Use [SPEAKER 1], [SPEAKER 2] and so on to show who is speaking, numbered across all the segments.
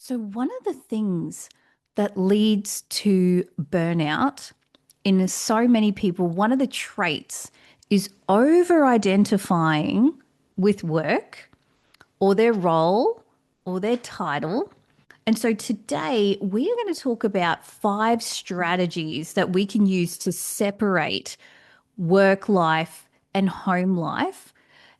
[SPEAKER 1] So, one of the things that leads to burnout in so many people, one of the traits is over identifying with work or their role or their title. And so today we are going to talk about 5 strategies that we can use to separate work life and home life,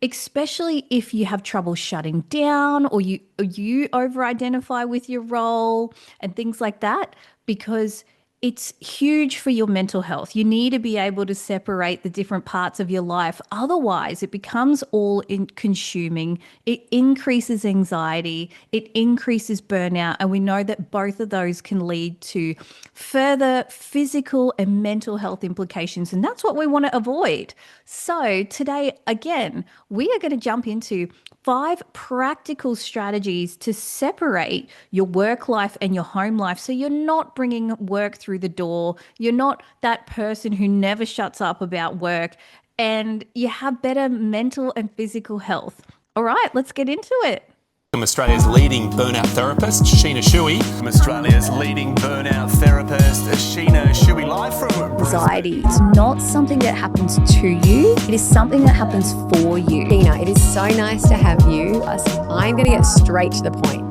[SPEAKER 1] especially if you have trouble shutting down or you over identify with your role and things like that, because it's huge for your mental health. You need to be able to separate the different parts of your life. Otherwise, it becomes all in consuming. It increases anxiety, it increases burnout. And we know that both of those can lead to further physical and mental health implications. And that's what we want to avoid. So, today, again, we are going to jump into 5 practical strategies to separate your work life and your home life so you're not bringing work through the door. You're not that person who never shuts up about work, and you have better mental and physical health. All right, let's get into it.
[SPEAKER 2] I'm Australia's leading burnout therapist, Sheena Shui. I'm Australia's leading burnout therapist, Sheena Shui, live from
[SPEAKER 1] Anxiety, it's not something that happens to you, it is something that happens for you.
[SPEAKER 3] Sheena, it is so nice to have you. I'm going to get straight to the point.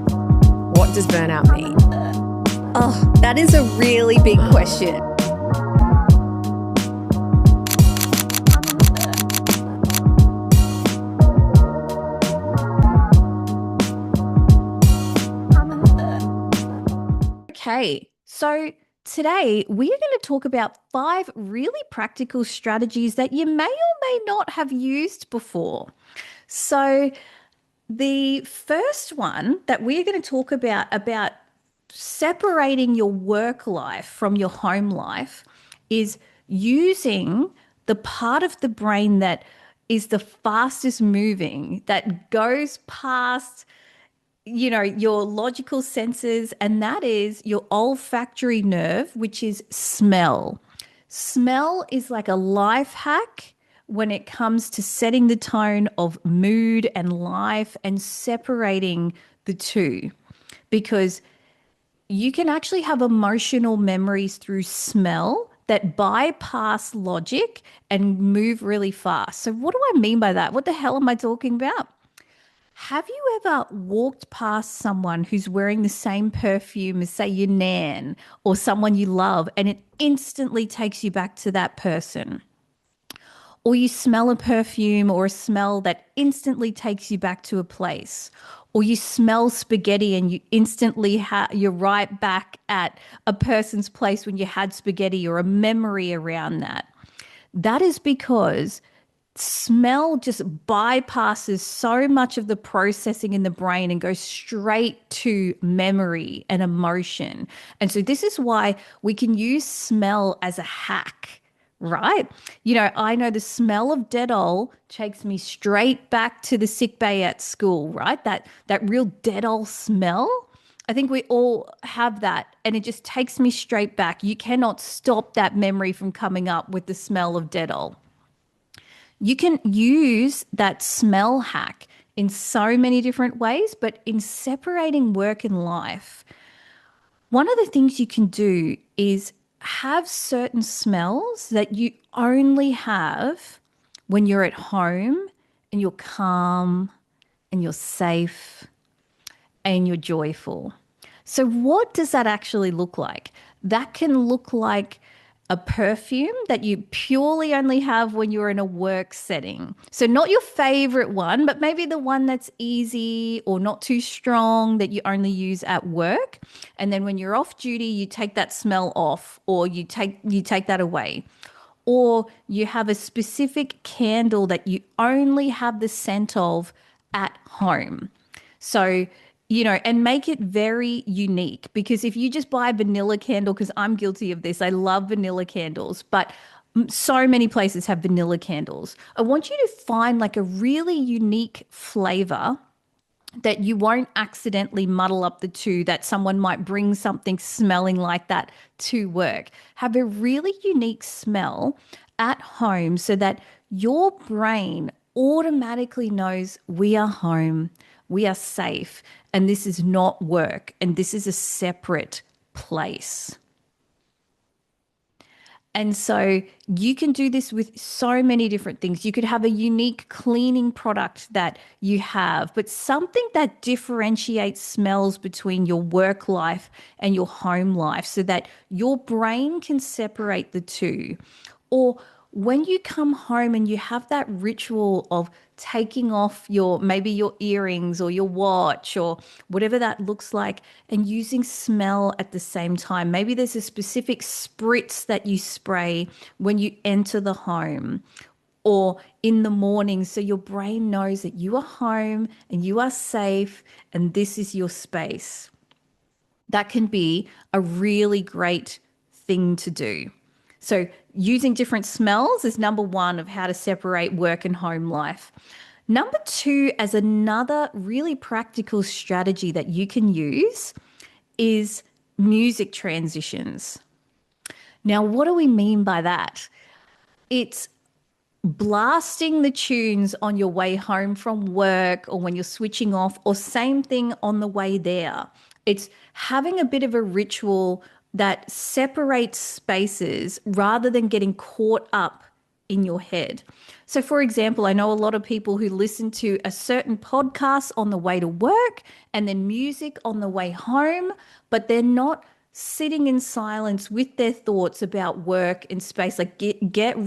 [SPEAKER 3] What does burnout mean?
[SPEAKER 1] Oh, that is a really big question. Okay, so today we are going to talk about 5 really practical strategies that you may or may not have used before. So, the first one that we're going to talk about separating your work life from your home life is using the part of the brain that is the fastest moving, that goes past your logical senses, and that is your olfactory nerve, which is smell. Smell is like a life hack when it comes to setting the tone of mood and life and separating the two, because you can actually have emotional memories through smell that bypass logic and move really fast. So, what do I mean by that? What the hell am I talking about? Have you ever walked past someone who's wearing the same perfume as, say, your nan or someone you love, and it instantly takes you back to that person? Or you smell a perfume or a smell that instantly takes you back to a place? Or you smell spaghetti and you instantly you're right back at a person's place when you had spaghetti, or a memory around that. That is because smell just bypasses so much of the processing in the brain and goes straight to memory and emotion. And so this is why we can use smell as a hack, right? I know the smell of Dettol takes me straight back to the sick bay at school, right? That real Dettol smell. I think we all have that, and it just takes me straight back. You cannot stop that memory from coming up with the smell of Dettol. You can use that smell hack in so many different ways, but in separating work and life, one of the things you can do is have certain smells that you only have when you're at home and you're calm and you're safe and you're joyful. So, what does that actually look like? That can look like a perfume that you purely only have when you're in a work setting. So, not your favorite one, but maybe the one that's easy or not too strong that you only use at work. And then when you're off duty, you take that smell off, or you take that away. Or you have a specific candle that you only have the scent of at home. So, and make it very unique, because if you just buy a vanilla candle, because I'm guilty of this, I love vanilla candles, but so many places have vanilla candles. I want you to find like a really unique flavor that you won't accidentally muddle up the two, that someone might bring something smelling like that to work. Have a really unique smell at home so that your brain automatically knows we are home. we are safe, and this is not work, and this is a separate place. And so you can do this with so many different things. You could have a unique cleaning product that you have, but something that differentiates smells between your work life and your home life so that your brain can separate the two. Or when you come home and you have that ritual of taking off your maybe your earrings or your watch or whatever that looks like and using smell at the same time. Maybe there's a specific spritz that you spray when you enter the home or in the morning so your brain knows that you are home and you are safe and this is your space. That can be a really great thing to do. So, using different smells is number one of how to separate work and home life. Number two, as another really practical strategy that you can use, is music transitions. Now, what do we mean by that? It's blasting the tunes on your way home from work or when you're switching off, or same thing on the way there. It's having a bit of a ritual that separates spaces rather than getting caught up in your head. So, for example, I know a lot of people who listen to a certain podcast on the way to work and then music on the way home, but they're not sitting in silence with their thoughts about work and space. Like get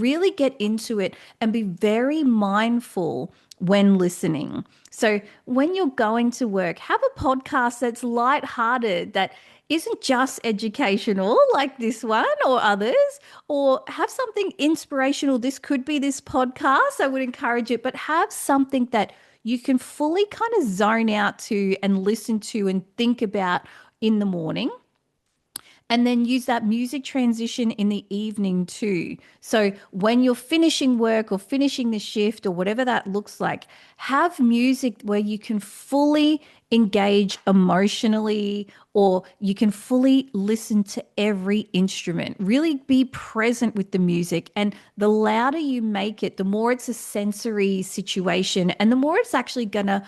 [SPEAKER 1] into it and be very mindful when listening. So when you're going to work, have a podcast that's lighthearted, that isn't just educational like this one or others, or have something inspirational. This could be this podcast. I would encourage it, but have something that you can fully kind of zone out to and listen to and think about in the morning, and then use that music transition in the evening too. So when you're finishing work or finishing the shift or whatever that looks like, have music where you can fully engage emotionally, or you can fully listen to every instrument. Really be present with the music. And the louder you make it, the more it's a sensory situation and the more it's actually going to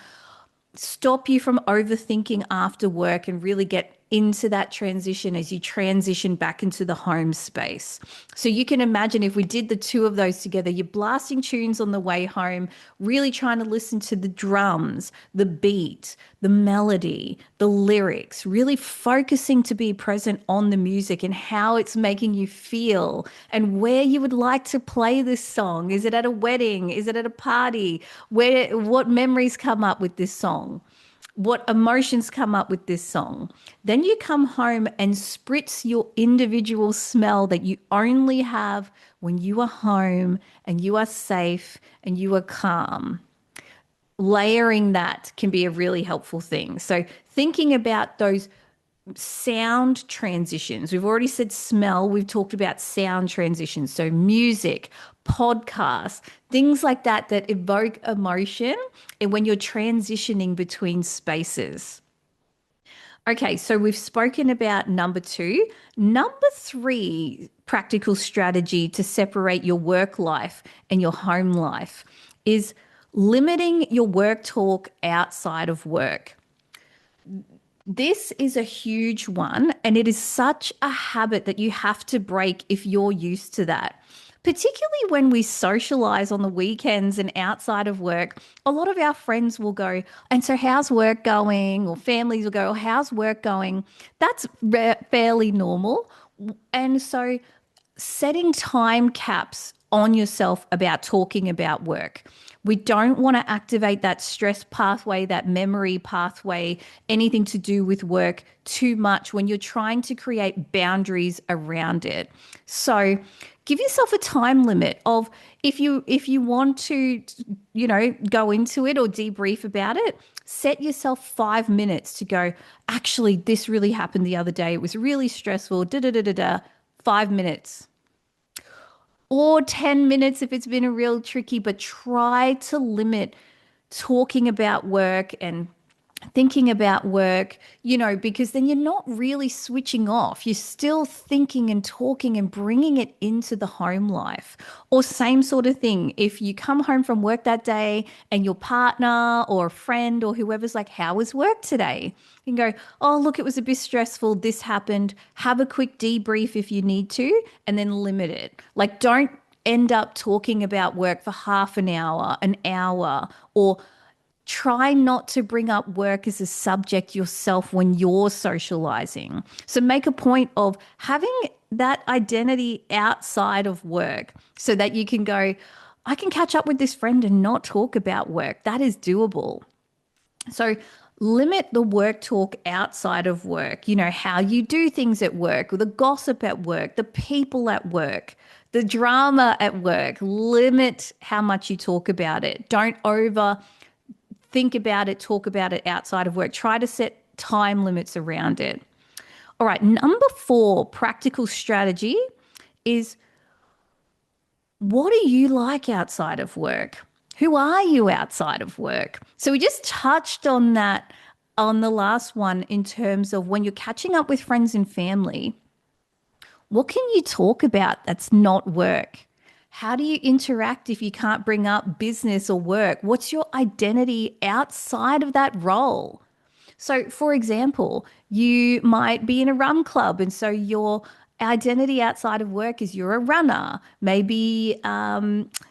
[SPEAKER 1] stop you from overthinking after work and really get into that transition as you transition back into the home space. So you can imagine if we did the two of those together, you're blasting tunes on the way home, really trying to listen to the drums, the beat, the melody, the lyrics, really focusing to be present on the music and how it's making you feel and where you would like to play this song. Is it at a wedding? Is it at a party? What memories come up with this song? What emotions come up with this song? Then you come home and spritz your individual smell that you only have when you are home and you are safe and you are calm. Layering that can be a really helpful thing. So thinking about those sound transitions. We've already said smell. We've talked about sound transitions. So music, podcasts, things like that that evoke emotion and when you're transitioning between spaces. Okay, so we've spoken about number two. Number three practical strategy to separate your work life and your home life is limiting your work talk outside of work. This is a huge one, and it is such a habit that you have to break if you're used to that. Particularly when we socialize on the weekends and outside of work, a lot of our friends will go, and so how's work going? Or families will go, oh, how's work going? That's fairly normal. And so setting time caps on yourself about talking about work. We don't want to activate that stress pathway, that memory pathway, anything to do with work too much when you're trying to create boundaries around it. So give yourself a time limit of if you want to, go into it or debrief about it, set yourself 5 minutes to go, actually, this really happened the other day. It was really stressful, 5 minutes. Or 10 minutes if it's been a real tricky, but try to limit talking about work and thinking about work, because then you're not really switching off. You're still thinking and talking and bringing it into the home life. Or, same sort of thing. If you come home from work that day and your partner or a friend or whoever's like, "How was work today?" You can go, "Oh, look, it was a bit stressful. This happened." Have a quick debrief if you need to, and then limit it. Like, don't end up talking about work for half an hour, or try not to bring up work as a subject yourself when you're socializing. So make a point of having that identity outside of work so that you can go, "I can catch up with this friend and not talk about work." That is doable. So limit the work talk outside of work, how you do things at work, the gossip at work, the people at work, the drama at work. Limit how much you talk about it. Don't over think about it, talk about it outside of work. Try to set time limits around it. All right, number 4 practical strategy is, what do you like outside of work? Who are you outside of work? So we just touched on that on the last one in terms of when you're catching up with friends and family, what can you talk about that's not work? How do you interact if you can't bring up business or work? What's your identity outside of that role? So, for example, you might be in a run club, and so your identity outside of work is you're a runner. Maybe,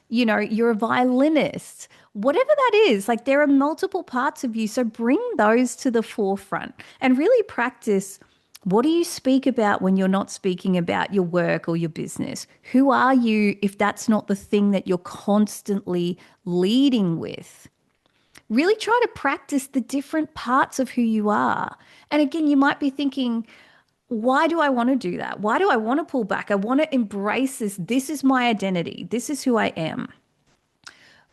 [SPEAKER 1] you're a violinist. Whatever that is, like there are multiple parts of you. So bring those to the forefront and really practice. What do you speak about when you're not speaking about your work or your business? Who are you if that's not the thing that you're constantly leading with? Really try to practice the different parts of who you are. And again, you might be thinking, why do I want to do that? Why do I want to pull back? I want to embrace this. This is my identity. This is who I am.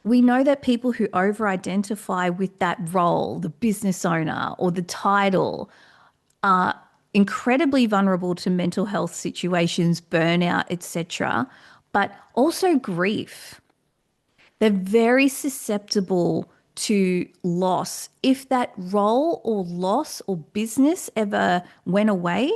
[SPEAKER 1] We know that people who over identify with that role, the business owner or the title, are incredibly vulnerable to mental health situations, burnout, etc., but also grief. They're very susceptible to loss. If that role or loss or business ever went away,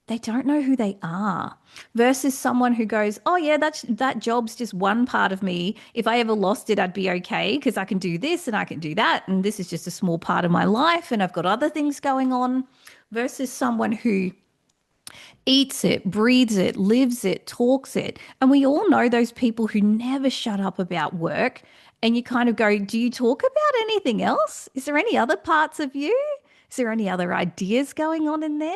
[SPEAKER 1] they don't know who they are. Versus someone who goes, "Oh yeah, that job's just one part of me. If I ever lost it, I'd be okay because I can do this and I can do that, and this is just a small part of my life and I've got other things going on." Versus someone who eats it, breathes it, lives it, talks it. And we all know those people who never shut up about work. And you kind of go, "Do you talk about anything else? Is there any other parts of you? Is there any other ideas going on in there?"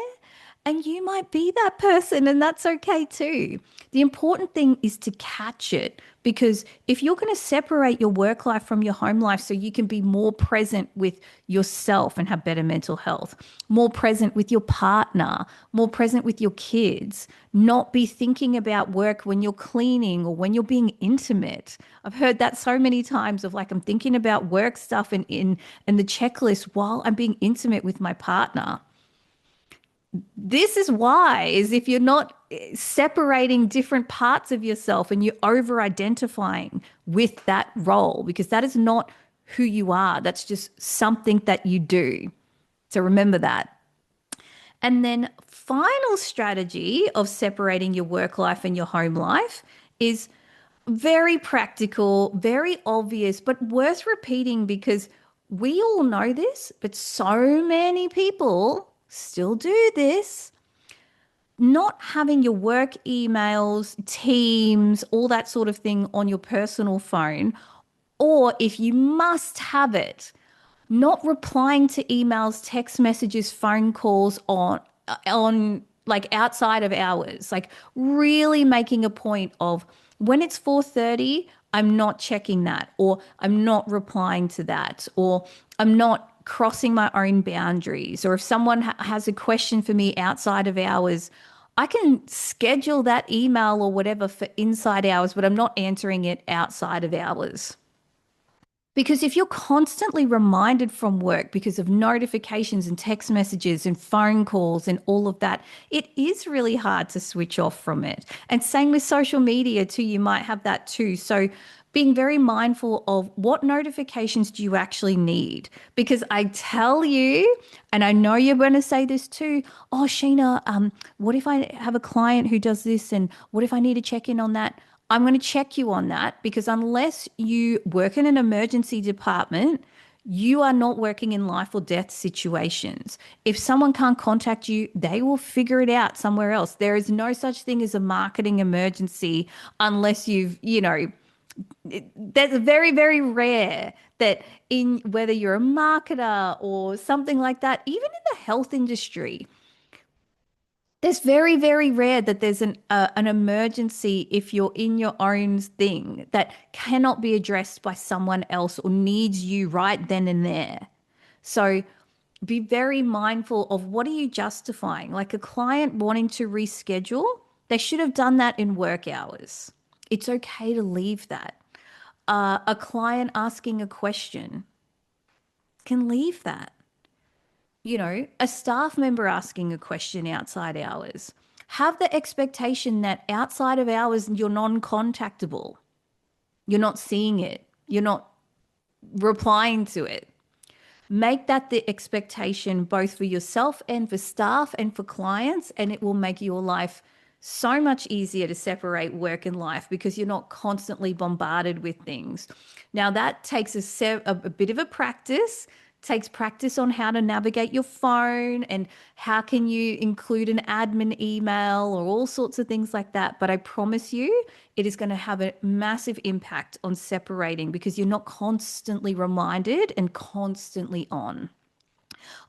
[SPEAKER 1] And you might be that person, and that's okay too. The important thing is to catch it, because if you're going to separate your work life from your home life so you can be more present with yourself and have better mental health, more present with your partner, more present with your kids, not be thinking about work when you're cleaning or when you're being intimate. I've heard that so many times of like, I'm thinking about work stuff and the checklist while I'm being intimate with my partner. This is why, is if you're not separating different parts of yourself and you're over identifying with that role, because that is not who you are. That's just something that you do. So remember that. And then final strategy of separating your work life and your home life is very practical, very obvious, but worth repeating because we all know this, but so many people still do this. Not having your work emails, Teams, all that sort of thing on your personal phone, or if you must have it, not replying to emails, text messages, phone calls on like outside of hours. Like really making a point of, when it's 4:30, I'm not checking that, or I'm not replying to that, or I'm not crossing my own boundaries. Or if someone has a question for me outside of hours, I can schedule that email or whatever for inside hours, but I'm not answering it outside of hours. Because if you're constantly reminded from work because of notifications and text messages and phone calls and all of that, it is really hard to switch off from it. And same with social media too, you might have that too. So being very mindful of what notifications do you actually need. Because I tell you, and I know you're going to say this too, oh, Sheena, what if I have a client who does this? And what if I need to check in on that? I'm going to check you on that because unless you work in an emergency department, you are not working in life or death situations. If someone can't contact you, they will figure it out somewhere else. There is no such thing as a marketing emergency unless that's very, very rare that in whether you're a marketer or something like that, even in the health industry, there's very, very rare that there's an emergency if you're in your own thing that cannot be addressed by someone else or needs you right then and there. So be very mindful of what are you justifying? Like a client wanting to reschedule, they should have done that in work hours. It's okay to leave that. A client asking a question can leave that. A staff member asking a question outside hours. Have the expectation that outside of hours, you're non contactable. You're not seeing it. You're not replying to it. Make that the expectation both for yourself and for staff and for clients, and it will make your life so much easier to separate work and life because you're not constantly bombarded with things. Now, that takes a bit of a practice, takes practice on how to navigate your phone and how can you include an admin email or all sorts of things like that. But I promise you, it is going to have a massive impact on separating because you're not constantly reminded and constantly on.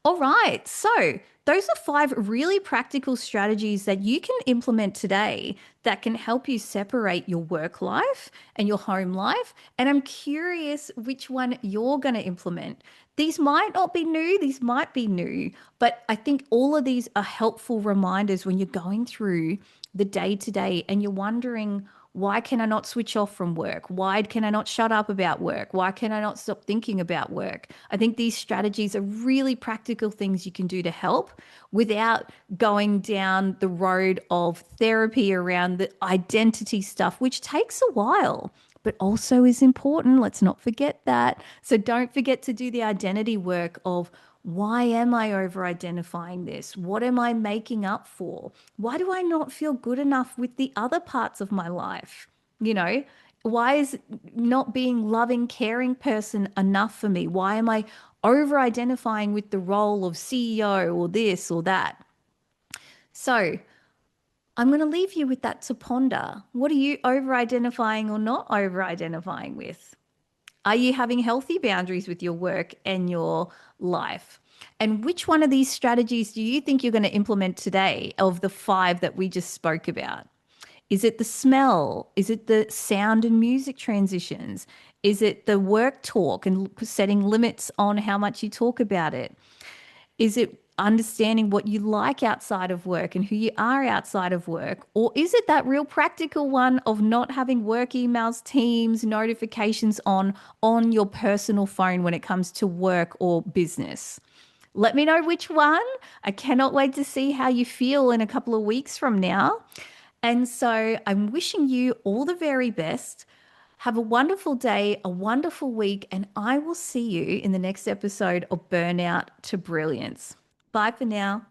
[SPEAKER 1] All right. So, those are five really practical strategies that you can implement today that can help you separate your work life and your home life. And I'm curious which one you're going to implement. These might not be new, these might be new, but I think all of these are helpful reminders when you're going through the day to day and you're wondering, why can I not switch off from work? Why can I not shut up about work? Why can I not stop thinking about work? I think these strategies are really practical things you can do to help without going down the road of therapy around the identity stuff, which takes a while, but also is important. Let's not forget that. So don't forget to do the identity work of why am I over identifying this? What am I making up for? Why do I not feel good enough with the other parts of my life? You know, why is not being loving, caring person enough for me? Why am I over identifying with the role of CEO or this or that? So I'm going to leave you with that to ponder. What are you over identifying or not over identifying with? Are you having healthy boundaries with your work and your life? And which one of these strategies do you think you're going to implement today of the five that we just spoke about? Is it the smell? Is it the sound and music transitions? Is it the work talk and setting limits on how much you talk about it? Is it understanding what you like outside of work and who you are outside of work? Or is it that real practical one of not having work emails, Teams, notifications on your personal phone when it comes to work or business? Let me know which one. I cannot wait to see how you feel in a couple of weeks from now. And so I'm wishing you all the very best. Have a wonderful day, a wonderful week, and I will see you in the next episode of Burnout to Brilliance. Bye for now.